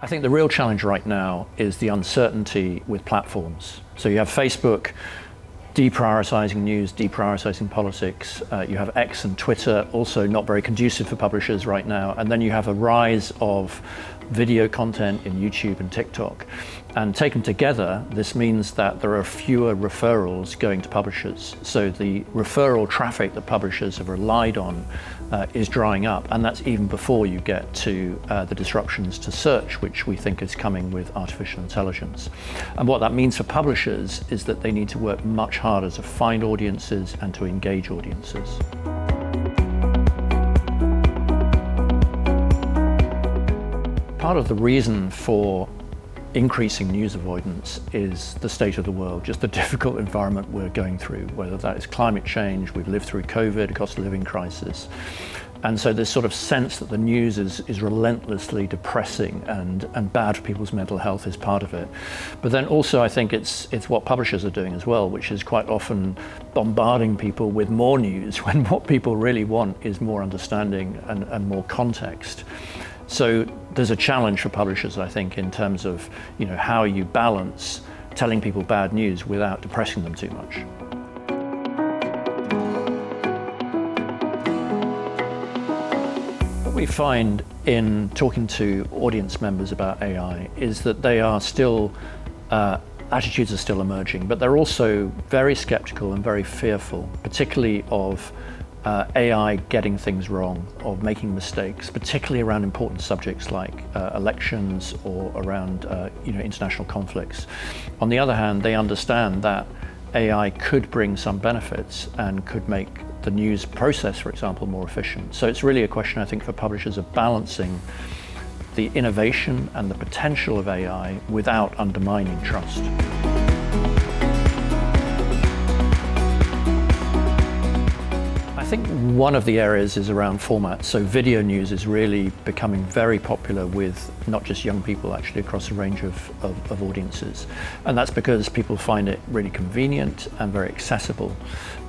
I think the real challenge right now is the uncertainty with platforms. So you have Facebook deprioritizing news, deprioritizing politics. You have X and Twitter, also not very conducive for publishers right now. And then you have a rise of video content in YouTube and TikTok. And taken together, this means that there are fewer referrals going to publishers. So the referral traffic that publishers have relied on is drying up. And that's even before you get to the disruptions to search, which we think is coming with artificial intelligence. And what that means for publishers is that they need to work much harder to find audiences and to engage audiences. Part of the reason for increasing news avoidance is the state of the world, just the difficult environment we're going through, whether that is climate change, we've lived through COVID, a cost of living crisis. And so this sort of sense that the news is relentlessly depressing and bad for people's mental health is part of it. But then also I think it's what publishers are doing as well, which is quite often bombarding people with more news when what people really want is more understanding and more context. So there's a challenge for publishers, I think, in terms of how you balance telling people bad news without depressing them too much. What we find in talking to audience members about AI is that they are still, attitudes are still emerging, but they're also very skeptical and very fearful, particularly of AI getting things wrong or making mistakes, particularly around important subjects like elections or around international conflicts. On the other hand, they understand that AI could bring some benefits and could make the news process, for example, more efficient. So it's really a question, I think, for publishers of balancing the innovation and the potential of AI without undermining trust. I think one of the areas is around format. So video news is really becoming very popular with not just young people, actually across a range of audiences. And that's because people find it really convenient and very accessible.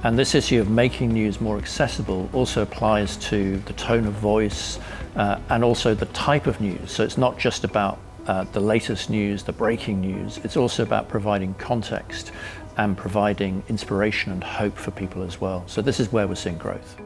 And this issue of making news more accessible also applies to the tone of voice and also the type of news. So it's not just about the latest news, the breaking news. It's also about providing context and providing inspiration and hope for people as well. So this is where we're seeing growth.